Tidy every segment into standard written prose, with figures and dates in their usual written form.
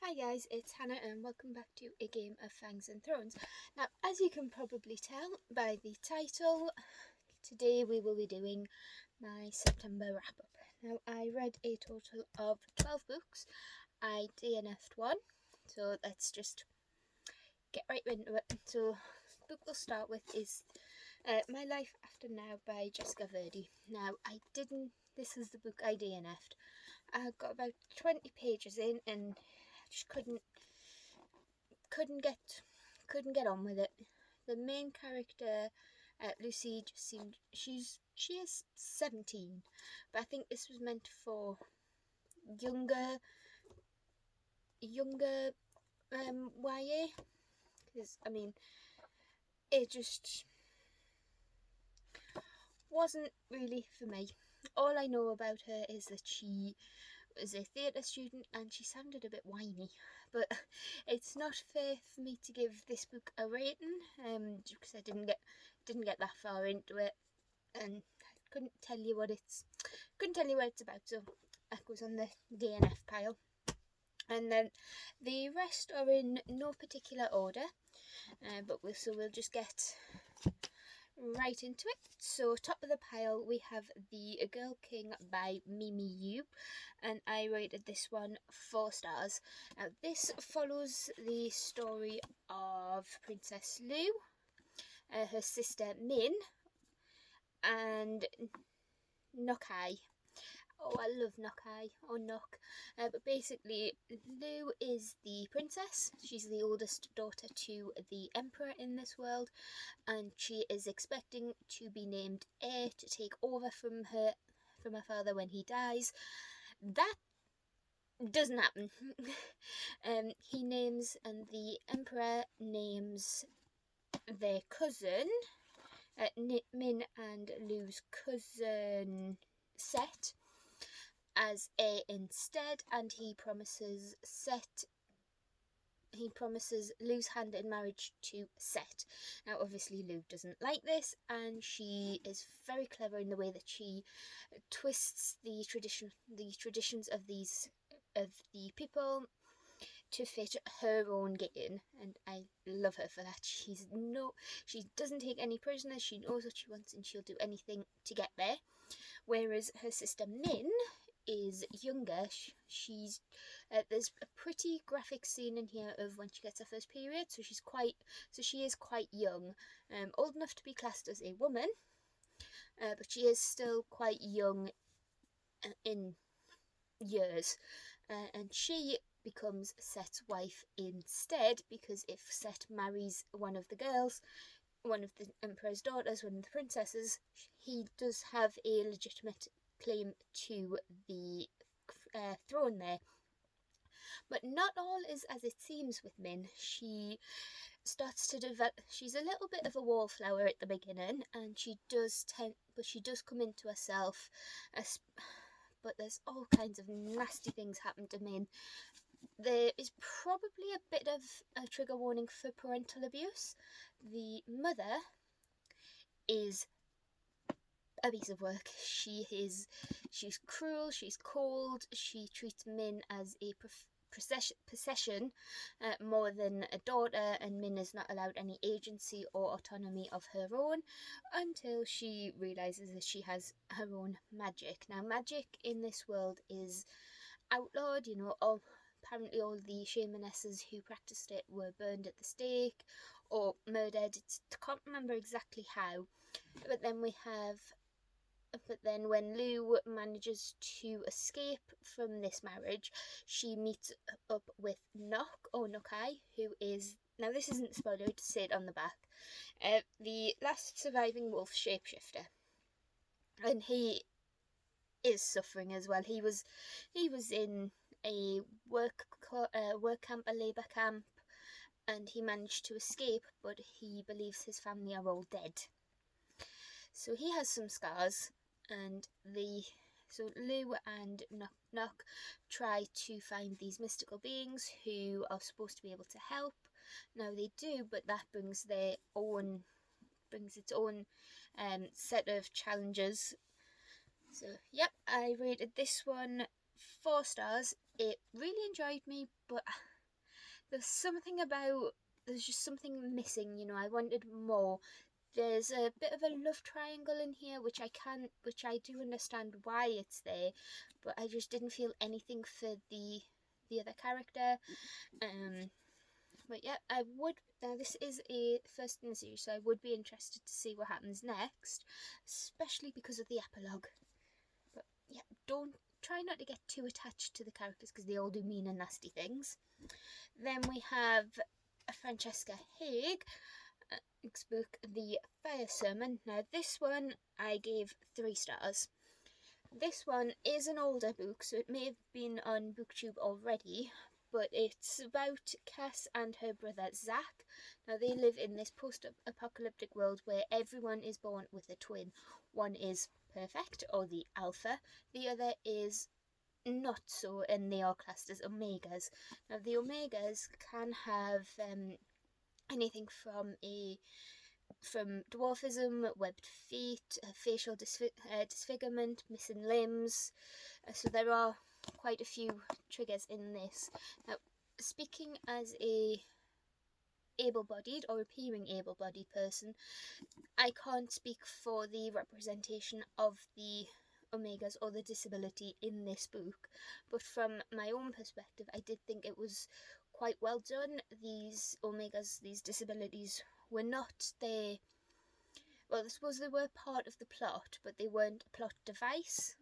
Hi guys, it's Hannah and welcome back to a game of Fangs and Thrones. Now, as you can probably tell by the title, today we will be doing my September wrap-up. Now, I read a total of 12 books. I DNF'd one, so let's just get right into it. So, the book we'll start with is My Life After Now by Jessica Verdi. Now, this is the book I DNF'd. I got about 20 pages in and I just couldn't get on with it. The main character, Lucy, just seemed she is 17, but I think this was meant for younger YA, because I mean it just wasn't really for me. All I know about her is that she was a theatre student and she sounded a bit whiny, but it's not fair for me to give this book a rating because I didn't get that far into it and I couldn't tell you what it's about, so that goes on the DNF pile. And then the rest are in no particular order, but we'll just get right into it. So top of the pile we have The Girl King by Mimi Yu, and I rated this one 4 stars. Now this follows the story of Princess Lu, her sister Min, and Nokai. Oh, I love Nokai, or Nok. But basically, Lu is the princess. She's the oldest daughter to the emperor in this world, and she is expecting to be named heir to take over from her father when he dies. That doesn't happen. He names, and the emperor names their cousin, Min and Lu's cousin Set, as heir instead, and he promises Lu's hand in marriage to Set. Now obviously Lu doesn't like this, and she is very clever in the way that she twists the traditions of the people to fit her own gain, and I love her for that. She doesn't take any prisoners. She knows what she wants and she'll do anything to get there. Whereas her sister Min is younger. She's there's a pretty graphic scene in here of when she gets her first period, so she is quite young, old enough to be classed as a woman, but she is still quite young in years, and she becomes Set's wife instead, because if Set marries one of the girls, one of the emperor's daughters, one of the princesses, he does have a legitimate claim to the throne there. But not all is as it seems with Min. She starts to develop. She's a little bit of a wallflower at the beginning, and she does come into herself. But there's all kinds of nasty things happen to Min. There is probably a bit of a trigger warning for parental abuse. The mother is a piece of work. She's cruel, she's cold, she treats Min as a possession more than a daughter, and Min is not allowed any agency or autonomy of her own until she realises that she has her own magic. Now magic in this world is outlawed, apparently all the shamanesses who practiced it were burned at the stake or murdered. I can't remember exactly how, but then when Lu manages to escape from this marriage, she meets up with Nokai, who is, now this isn't a spoiler, to say it on the back, the last surviving wolf shapeshifter, and he is suffering as well. He was in a work camp, a labour camp, and he managed to escape, but he believes his family are all dead. So he has some scars, and so Lu and Nok try to find these mystical beings who are supposed to be able to help. Now they do, but that brings its own set of challenges. So I rated this one 4 stars. It really enjoyed me, but there's just something missing, you know. I wanted more. There's a bit of a love triangle in here, which I do understand why it's there, but I just didn't feel anything for the other character. But yeah, I would. Now this is a first in the series, so I would be interested to see what happens next, especially because of the epilogue. But yeah, don't try not to get too attached to the characters because they all do mean and nasty things. Then we have Francesca Haig. Book, The Fire Sermon. Now this one I gave 3 stars. This one is an older book, so it may have been on BookTube already, but it's about Cass and her brother Zach. Now they live in this post-apocalyptic world where everyone is born with a twin. One is perfect, or the alpha, the other is not so, and they are classed as omegas. Now the omegas can have anything from dwarfism, webbed feet, facial disfigurement, missing limbs. So there are quite a few triggers in this. Now, speaking as a able-bodied or appearing able-bodied person, I can't speak for the representation of the omegas or the disability in this book, but from my own perspective, I did think it was quite well done. These omegas, these disabilities, were not there. Well, I suppose they were part of the plot, but they weren't a plot device.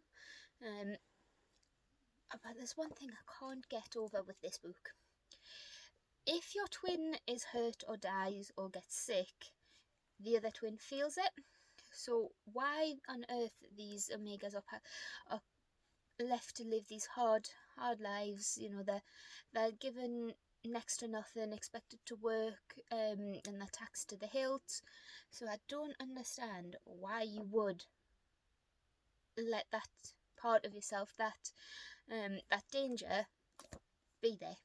But there's one thing I can't get over with this book. If your twin is hurt or dies or gets sick, the other twin feels it. So why on earth these omegas are left to live these hard lives? You know, they're given next to nothing, expected to work, and they're taxed to the hilt. So I don't understand why you would let that part of yourself, that danger, be there.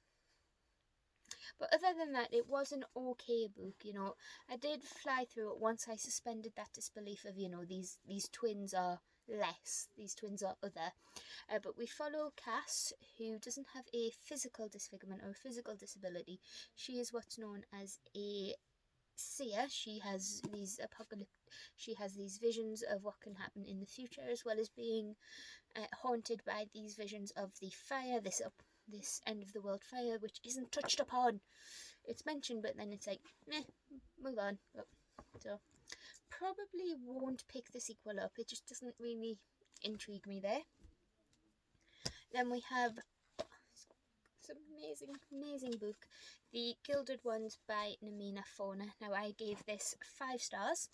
But other than that, it was an okay book, you know. I did fly through it once I suspended that disbelief of, you know, these twins are less, these twins are other. But we follow Cass, who doesn't have a physical disfigurement or a physical disability. She is what's known as a seer. She has these visions of what can happen in the future, as well as being haunted by these visions of the fire, this end of the world fire, which isn't touched upon. It's mentioned, but then it's like, move on. So probably won't pick the sequel up. It just doesn't really intrigue me there. Then we have this amazing book, The Gilded Ones by Namina Fauna. Now I gave this 5 stars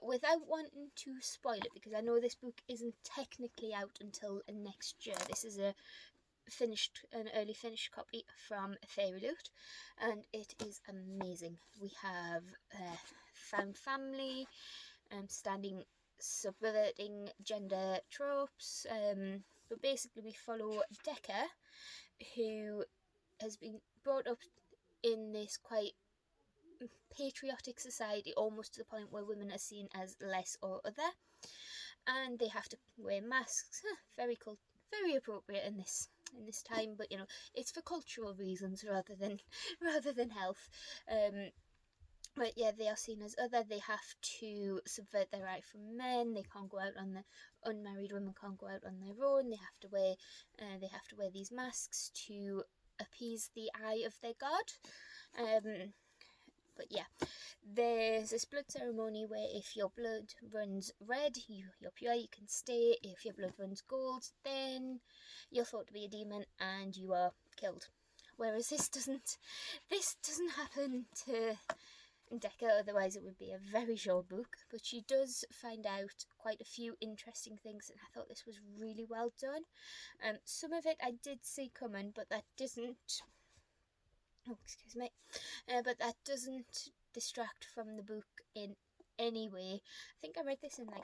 without wanting to spoil it, because I know this book isn't technically out until next year. This is an early finished copy from Fairy Loot, and it is amazing. We have found family, subverting gender tropes, but basically we follow Decker, who has been brought up in this quite patriotic society, almost to the point where women are seen as less or other, and they have to wear masks. Very cool, very appropriate in this time, but you know, it's for cultural reasons rather than health. But yeah, they are seen as other. They have to subvert their right from men. They can't go out unmarried women can't go out on their own. They have to wear these masks to appease the eye of their god. But yeah, there's this blood ceremony where if your blood runs red, you're pure, you can stay. If your blood runs gold, then you're thought to be a demon and you are killed. Whereas this doesn't happen to Decker, otherwise it would be a very short book. But she does find out quite a few interesting things, and I thought this was really well done. Some of it I did see coming, but that doesn't but that doesn't distract from the book in any way. I think I read this in like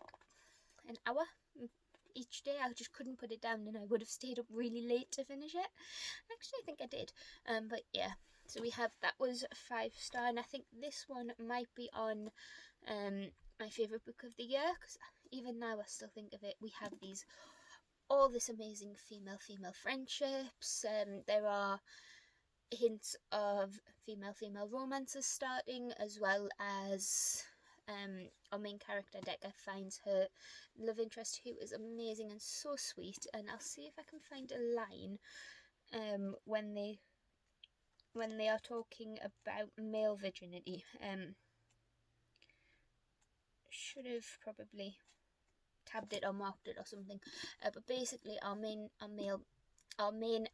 an hour each day. I just couldn't put it down, and I would have stayed up really late to finish it. Actually, I think I did. But yeah, so that was a 5-star, and I think this one might be on my favourite book of the year, because even now I still think of it. We have all this amazing female friendships. There are hints of female romances starting, as well as our main character Decca finds her love interest, who is amazing and so sweet. And I'll see if I can find a line when they are talking about male virginity. Should have probably tabbed it or marked it or something. But basically, our main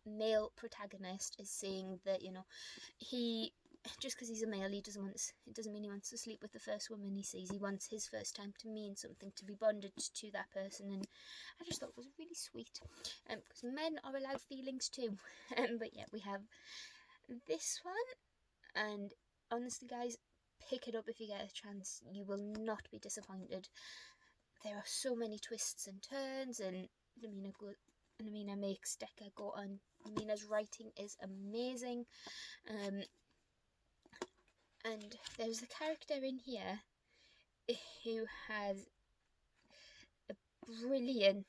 male protagonist is saying that, you know, he, just because he's a male, it doesn't mean he wants to sleep with the first woman he sees. He wants his first time to mean something, to be bonded to that person. And I just thought it was really sweet, because men are allowed feelings too. But yeah, we have this one, and honestly, guys, pick it up if you get a chance. You will not be disappointed. There are so many twists and turns, and Amina makes Decca go on. Amina's writing is amazing. And there's a character in here who has a brilliant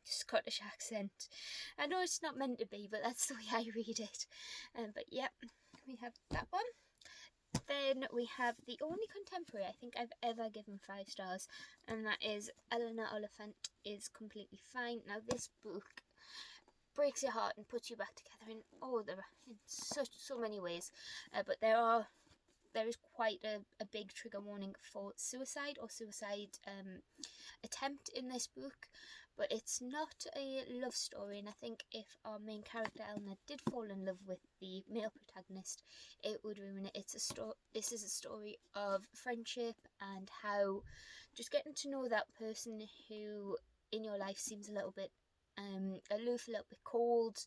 Scottish accent. I know it's not meant to be, but that's the way I read it. But yep, we have that one. Then we have the only contemporary I think I've ever given 5 stars, and that is Eleanor Oliphant is Completely Fine. Now, this book breaks your heart and puts you back together in so many ways, but there is quite a big trigger warning for suicide or suicide attempt in this book. But it's not a love story, and I think if our main character Eleanor did fall in love with the male protagonist, it would ruin it. This is a story of friendship and how just getting to know that person who in your life seems a little bit aloof, a little bit cold,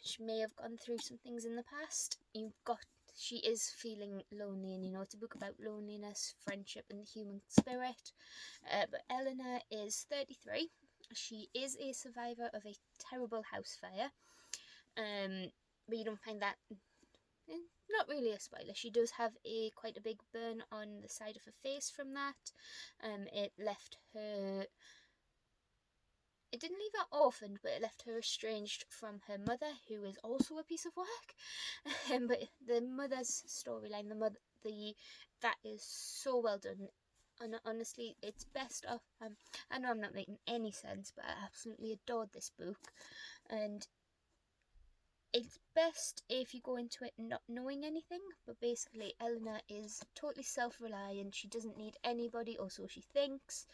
she may have gone through some things in the past. She is feeling lonely, and you know, it's a book about loneliness, friendship, and the human spirit. But Eleanor is 33. She is a survivor of a terrible house fire. But you don't find that not really a spoiler. She does have quite a big burn on the side of her face from that. It left her. It didn't leave her orphaned, but it left her estranged from her mother, who is also a piece of work. But the mother's storyline, that is so well done. And honestly, it's best off. I know I'm not making any sense, but I absolutely adored this book. And it's best if you go into it not knowing anything, but basically Eleanor is totally self-reliant. She doesn't need anybody, or so she thinks.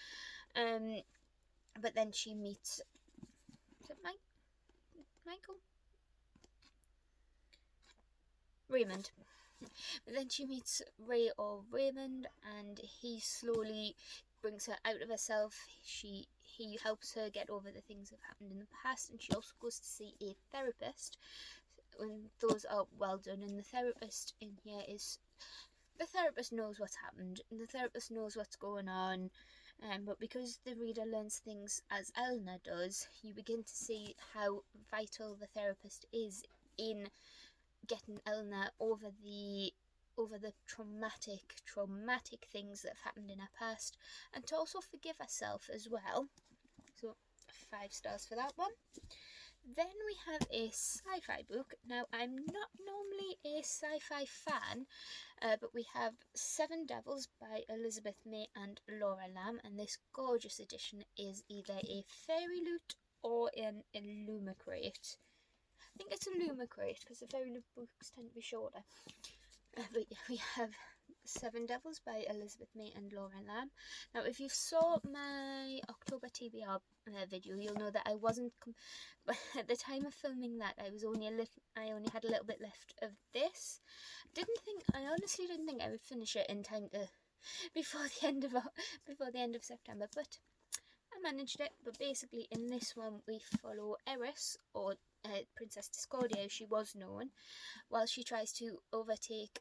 But then she meets, is it Michael? Raymond. But then she meets Ray or Raymond, and he slowly brings her out of herself. He helps her get over the things that have happened in the past, and she also goes to see a therapist. And those are well done, and the therapist in here knows what's happened, and the therapist knows what's going on. But because the reader learns things as Eleanor does, you begin to see how vital the therapist is in getting Eleanor over the traumatic things that have happened in her past, and to also forgive herself as well. So 5 stars for that one. Then we have a sci-fi book. Now, I'm not normally a sci-fi fan, but we have Seven Devils by Elizabeth May and Laura Lamb, and this gorgeous edition is either a Fairy Loot or an Illumicrate. I think it's a Illumicrate because the Fairy Loot books tend to be shorter. But yeah, we have Seven Devils by Elizabeth May and Laura Lamb. Now, if you saw my October TBR video, you'll know that I wasn't at the time of filming that. I only had a little bit left of this. I honestly didn't think I would finish it in time before the end of September, but I managed it. But basically, in this one, we follow Eris, or Princess Discordia, she was known, while she tries to overtake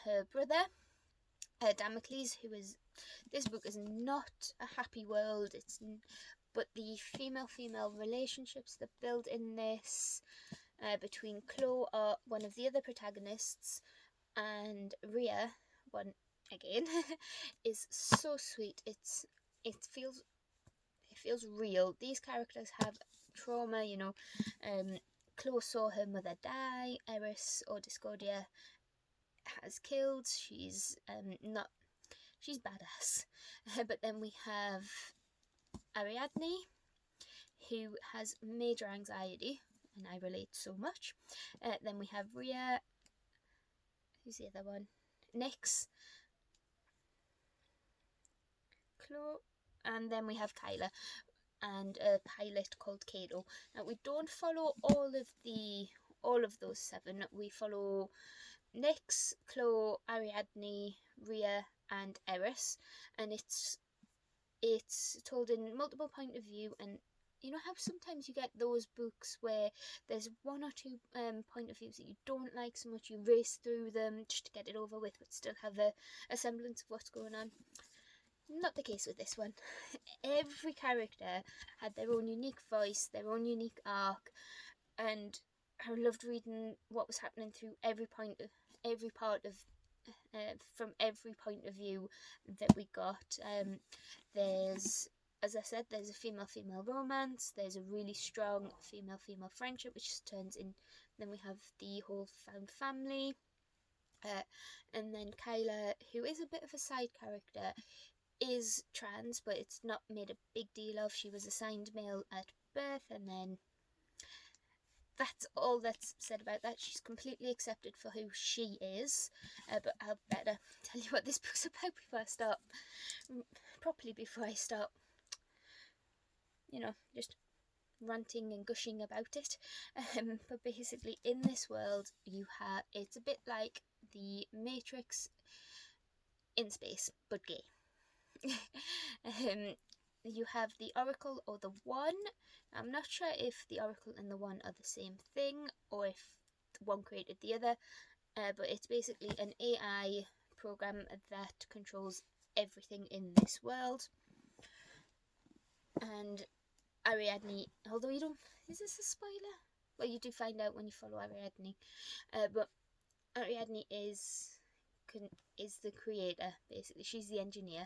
her brother, Damocles, this book is not a happy world. But the female relationships that build in this, between Chloe, one of the other protagonists, and Rhea, one again, is so sweet. It feels real. These characters have trauma, you know. Chloe saw her mother die. Eris, or Discordia, has killed. She's she's badass. But then we have Ariadne, who has major anxiety, and I relate so much. Then we have Rhea. Who's the other one? Nyx, Chloe, and then we have Kyla and a pilot called Kato. Now we don't follow all of those 7. We follow Nyx, Chloe, Ariadne, Rhea, and Eris, and it's told in multiple point of view. And you know how sometimes you get those books where there's 1 or 2 point of views that you don't like so much, you race through them just to get it over with, but still have a semblance of what's going on. Not the case with this one. Every character had their own unique voice, their own unique arc, and I loved reading what was happening through every part of from every point of view that we got. There's, as I said, there's a female-female romance, there's a really strong female-female friendship, which just turns in, then we have the whole found family, and then Kyla, who is a bit of a side character, is trans, but it's not made a big deal of. She was assigned male at birth, and then that's all that's said about that. She's completely accepted for who she is. But I'll better tell you what this book's about before I start just ranting and gushing about it. But basically, in this world, it's a bit like the Matrix in space, but gay. You have the Oracle or the One. I'm not sure if the Oracle and the One are the same thing, or if one created the other, but it's basically an AI program that controls everything in this world. And Ariadne, although you don't, is this a spoiler? Well, you do find out when you follow Ariadne, but Ariadne is the creator, basically. She's the engineer,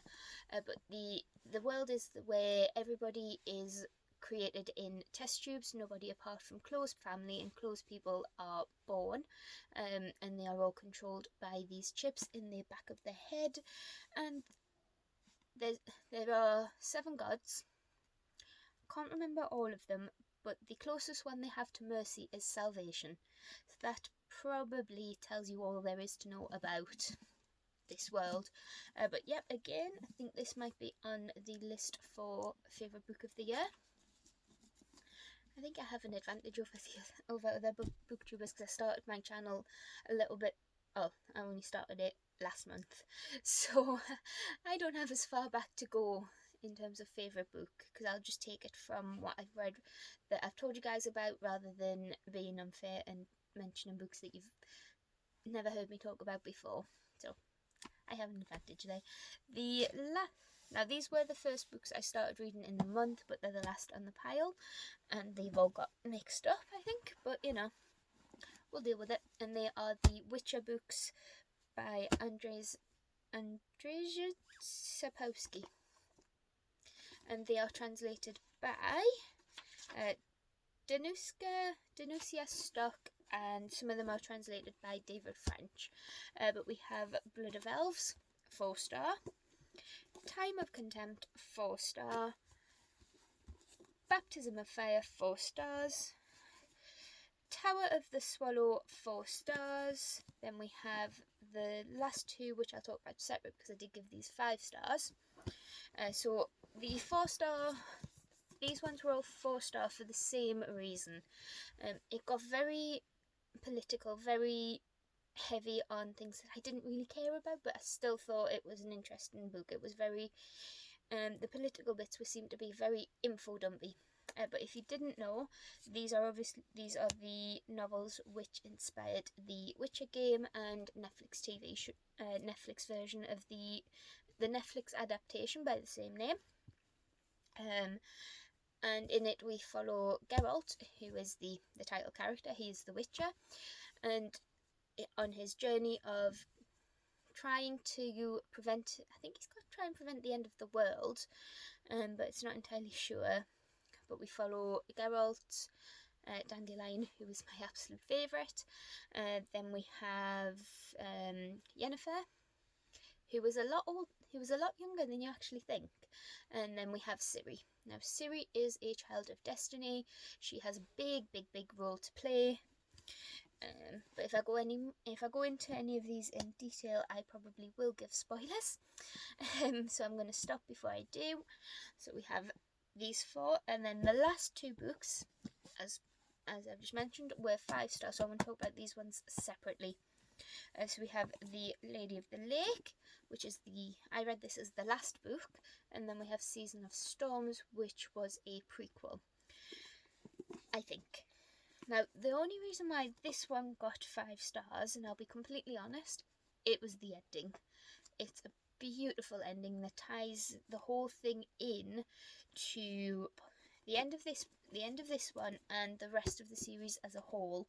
but the world is where everybody is created in test tubes. Nobody apart from close family and close people are born, and they are all controlled by these chips in the back of their head. And there are 7 gods. Can't remember all of them, but the closest one they have to Mercy is salvation. So that probably tells you all there is to know about this world. But yep, again, I think this might be on the list for favourite book of the year. I think I have an advantage over other booktubers because I started my channel a little bit. Oh, I only started it last month, so I don't have as far back to go in terms of favourite book, because I'll just take it from what I've read that I've told you guys about, rather than being unfair and mentioning books that you've never heard me talk about before. So I have an advantage there. Now, these were the first books I started reading in the month, but they're the last on the pile, and they've all got mixed up, I think, but you know, we'll deal with it. And they are the Witcher books by Andrzej Sapkowski, and they are translated by Danusia Stock, and some of them are translated by David French. But we have Blood of Elves, 4-star. Time of Contempt, 4-star. Baptism of Fire, 4 stars. Tower of the Swallow, 4 stars. Then we have the last 2, which I'll talk about separate because I did give these 5 stars. So the 4-star, these ones were all 4-star for the same reason. It got very political, very heavy on things that I didn't really care about, but I still thought it was an interesting book. It was very, the political bits seemed to be very info dumpy. But if you didn't know, these are the novels which inspired the Witcher game and Netflix Netflix version of the Netflix adaptation by the same name. And in it we follow Geralt, who is the title character. He is the Witcher, and on his journey of trying to prevent, I think he's got to try and prevent the end of the world, but it's not entirely sure. But we follow Geralt Dandelion, who is my absolute favourite. Then we have Yennefer, who was a lot younger than you actually think. And then we have Ciri. Now Ciri is a child of destiny. She has a big role to play. But if I go into any of these in detail, I probably will give spoilers. So I'm going to stop before I do. So we have these 4, and then the last 2 books, as I've just mentioned, were 5 stars. So I'm going to talk about these ones separately. So we have The Lady of the Lake, which is I read this as the last book, and then we have Season of Storms, which was a prequel, I think. Now, the only reason why this one got 5 stars, and I'll be completely honest, it was the ending. It's a beautiful ending that ties the whole thing in to the end of this one and the rest of the series as a whole.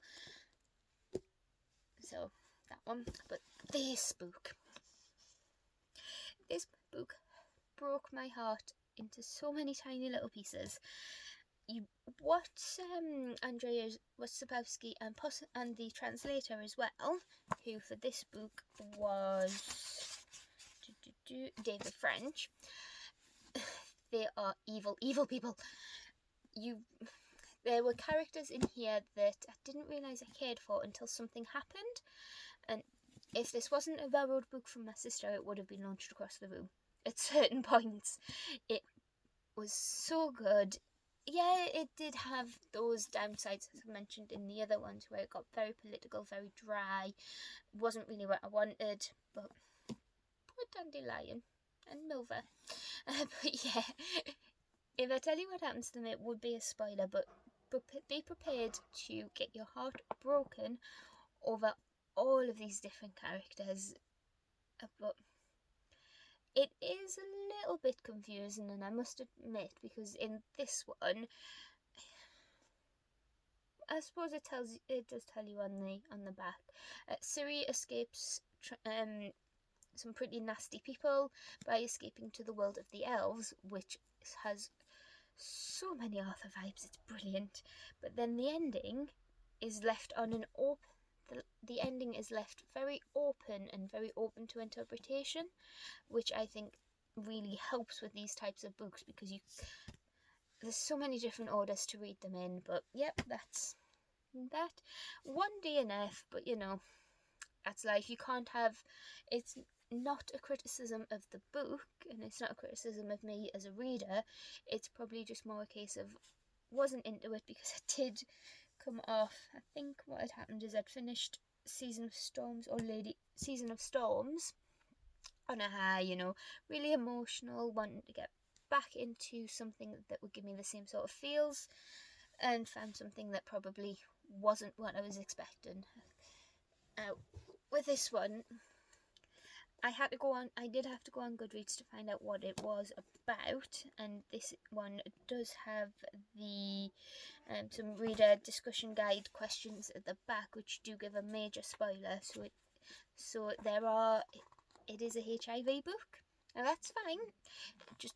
So that one. But this book broke my heart into so many tiny little pieces. What Andrzej Sapkowski and the translator as well, who for this book was David French. They are evil people. There were characters in here that I didn't realise I cared for until something happened, and if this wasn't a borrowed book from my sister, it would have been launched across the room at certain points. It was so good. Yeah, it did have those downsides, as I mentioned in the other ones, where it got very political, very dry, wasn't really what I wanted, but poor Dandelion and Milva. But yeah, if I tell you what happens to them, it would be a spoiler, but be prepared to get your heart broken over all of these different characters. But it is a little bit confusing, and I must admit, because in this one, I suppose it does tell you on the back. Ciri escapes some pretty nasty people by escaping to the world of the elves, which has so many Arthur vibes. It's brilliant. But then the ending is left on an open. The ending is left very open and very open to interpretation, which I think really helps with these types of books, because there's so many different orders to read them in. But yep, that's that. One DNF, but that's life. You can't have. It's not a criticism of the book, and it's not a criticism of me as a reader. It's probably just more a case of wasn't into it, because I did come off. I think what had happened is I'd finished Season of Storms on a high, really emotional, wanting to get back into something that would give me the same sort of feels, and found something that probably wasn't what I was expecting. With this one, I did have to go on Goodreads to find out what it was about, and this one does have the some reader discussion guide questions at the back, which do give a major spoiler. So it is a HIV book. Now that's fine. Just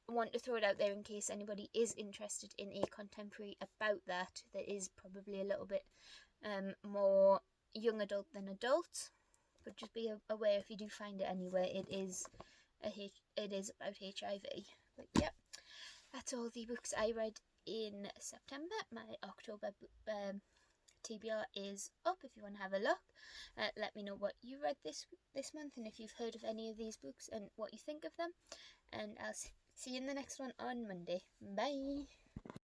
want to throw it out there in case anybody is interested in a contemporary about that is probably a little bit more young adult than adult. But just be aware, if you do find it anywhere, it is about HIV. But yep, that's all the books I read in September. My October TBR is up if you want to have a look. Let me know what you read this month, and if you've heard of any of these books and what you think of them. And I'll see you in the next one on Monday. Bye.